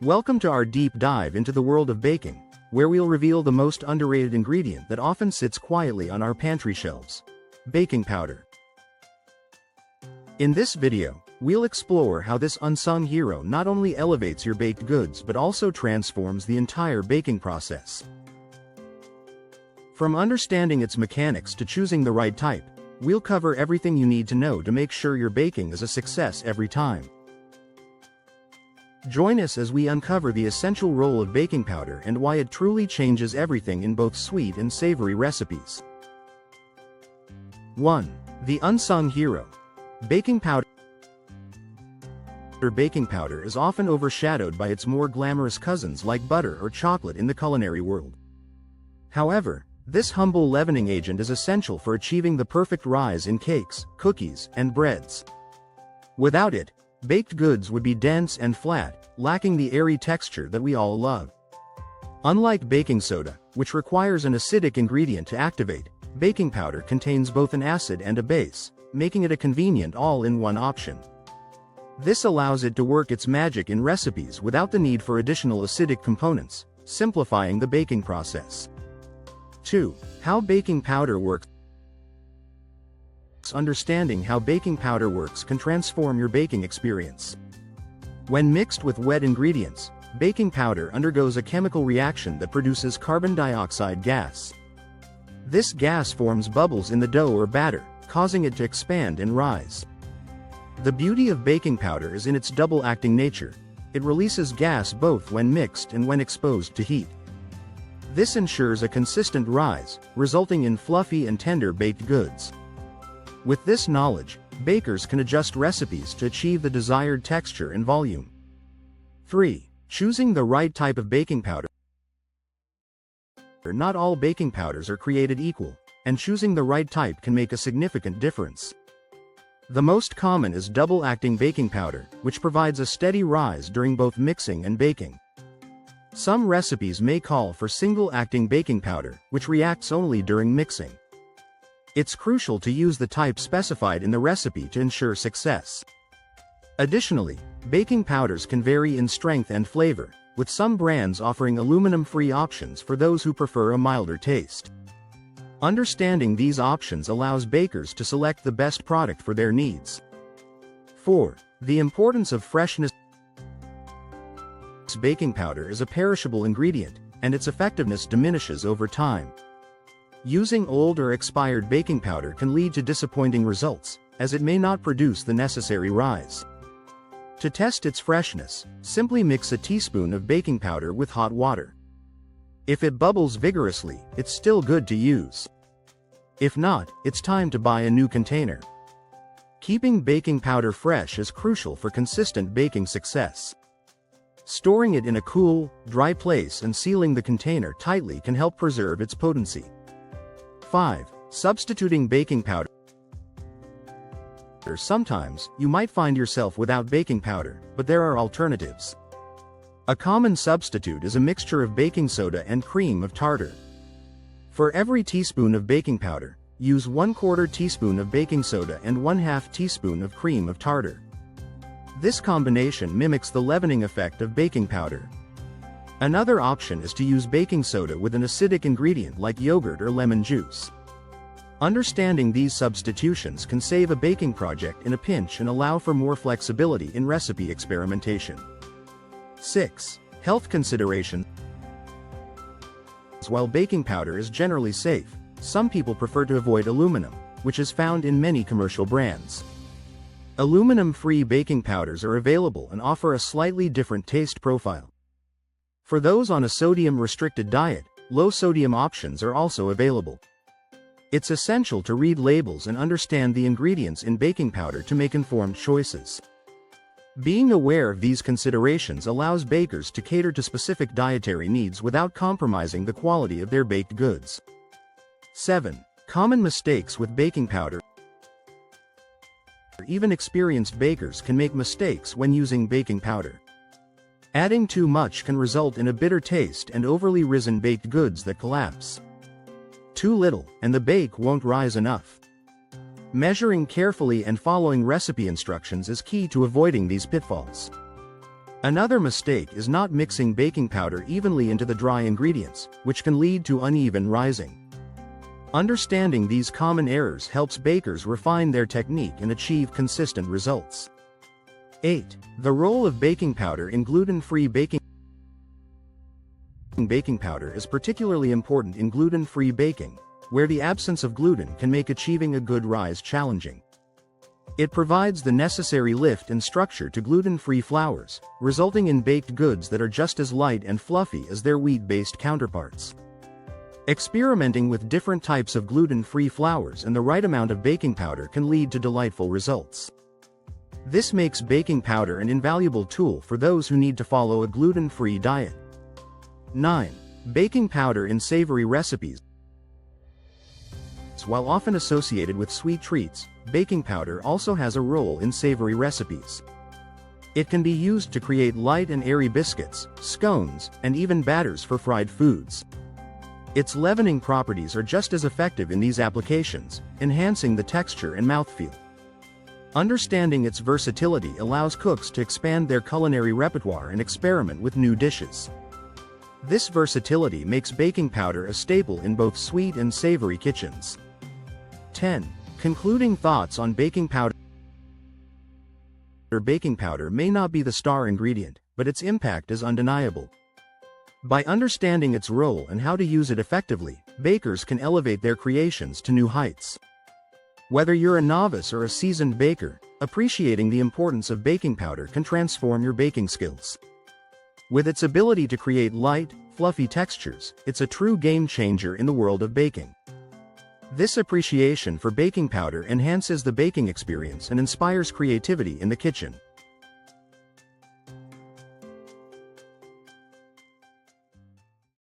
Welcome to our deep dive into the world of baking, where we'll reveal the most underrated ingredient that often sits quietly on our pantry shelves: baking powder. In this video, we'll explore how this unsung hero not only elevates your baked goods but also transforms the entire baking process. From understanding its mechanics to choosing the right type, we'll cover everything you need to know to make sure your baking is a success every time. Join us as we uncover the essential role of baking powder and why it truly changes everything in both sweet and savory recipes. 1. The unsung hero. Baking powder. Baking powder is often overshadowed by its more glamorous cousins like butter or chocolate in the culinary world. However, this humble leavening agent is essential for achieving the perfect rise in cakes, cookies, and breads. Without it, baked goods would be dense and flat, lacking the airy texture that we all love. Unlike baking soda, which requires an acidic ingredient to activate, baking powder contains both an acid and a base, making it a convenient all-in-one option. This allows it to work its magic in recipes without the need for additional acidic components, simplifying the baking process. 2. How baking powder works. Understanding how baking powder works can transform your baking experience. When mixed with wet ingredients, baking powder undergoes a chemical reaction that produces carbon dioxide gas. This gas forms bubbles in the dough or batter, causing it to expand and rise. The beauty of baking powder is in its double-acting nature. It releases gas both when mixed and when exposed to heat. This ensures a consistent rise, resulting in fluffy and tender baked goods. With this knowledge, bakers can adjust recipes to achieve the desired texture and volume. 3. Choosing the right type of baking powder. Not all baking powders are created equal, and choosing the right type can make a significant difference. The most common is double-acting baking powder, which provides a steady rise during both mixing and baking. Some recipes may call for single-acting baking powder, which reacts only during mixing. It's crucial to use the type specified in the recipe to ensure success. Additionally, baking powders can vary in strength and flavor, with some brands offering aluminum-free options for those who prefer a milder taste. Understanding these options allows bakers to select the best product for their needs. 4. The importance of freshness. Baking powder is a perishable ingredient, and its effectiveness diminishes over time. Using old or expired baking powder can lead to disappointing results, as it may not produce the necessary rise. To test its freshness, simply mix a teaspoon of baking powder with hot water. If it bubbles vigorously, it's still good to use. If not, it's time to buy a new container. Keeping baking powder fresh is crucial for consistent baking success. Storing it in a cool, dry place and sealing the container tightly can help preserve its potency. 5. Substituting baking powder. Sometimes, you might find yourself without baking powder, but there are alternatives. A common substitute is a mixture of baking soda and cream of tartar. For every teaspoon of baking powder, use 1/4 teaspoon of baking soda and 1/2 teaspoon of cream of tartar. This combination mimics the leavening effect of baking powder. Another option is to use baking soda with an acidic ingredient like yogurt or lemon juice. Understanding these substitutions can save a baking project in a pinch and allow for more flexibility in recipe experimentation. 6. Health considerations. While baking powder is generally safe, some people prefer to avoid aluminum, which is found in many commercial brands. Aluminum-free baking powders are available and offer a slightly different taste profile. For those on a sodium-restricted diet, low-sodium options are also available. It's essential to read labels and understand the ingredients in baking powder to make informed choices. Being aware of these considerations allows bakers to cater to specific dietary needs without compromising the quality of their baked goods. 7. Common mistakes with baking powder. Even experienced bakers can make mistakes when using baking powder. Adding too much can result in a bitter taste and overly risen baked goods that collapse. Too little, and the bake won't rise enough. Measuring carefully and following recipe instructions is key to avoiding these pitfalls. Another mistake is not mixing baking powder evenly into the dry ingredients, which can lead to uneven rising. Understanding these common errors helps bakers refine their technique and achieve consistent results. 8. The role of baking powder in gluten-free baking. Baking powder is particularly important in gluten-free baking, where the absence of gluten can make achieving a good rise challenging. It provides the necessary lift and structure to gluten-free flours, resulting in baked goods that are just as light and fluffy as their wheat-based counterparts. Experimenting with different types of gluten-free flours and the right amount of baking powder can lead to delightful results. This makes baking powder an invaluable tool for those who need to follow a gluten-free diet. 9. Baking powder in savory recipes. While often associated with sweet treats, baking powder also has a role in savory recipes. It can be used to create light and airy biscuits, scones, and even batters for fried foods. Its leavening properties are just as effective in these applications, enhancing the texture and mouthfeel. Understanding its versatility allows cooks to expand their culinary repertoire and experiment with new dishes. This versatility makes baking powder a staple in both sweet and savory kitchens. 10. Concluding thoughts on baking powder. Baking powder may not be the star ingredient, but its impact is undeniable. By understanding its role and how to use it effectively, bakers can elevate their creations to new heights. Whether you're a novice or a seasoned baker, appreciating the importance of baking powder can transform your baking skills. With its ability to create light, fluffy textures, it's a true game changer in the world of baking. This appreciation for baking powder enhances the baking experience and inspires creativity in the kitchen.